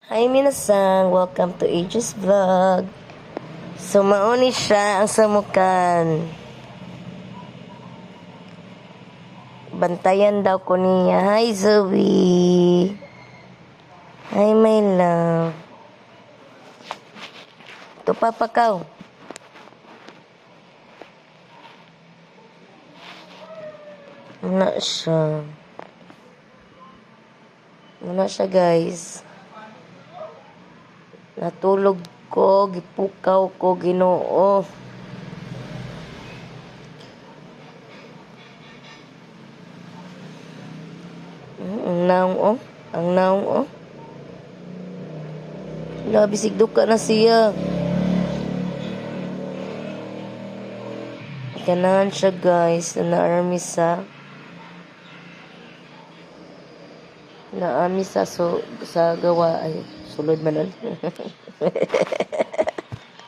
Hi minasan, welcome to Aegis Vlog. So mauni siya ang samukan. Bantayan daw ko niya. Hi Zoe. Hi my love. Ito papakaw. Wala siya. Wala siya guys. Natulog ko, gipukaw ko, Ginoo. Ang naong oh. Ang naong oh. Bisig duka na siya. Ganahan siya guys. Naarami sa sa gawa ay sulod man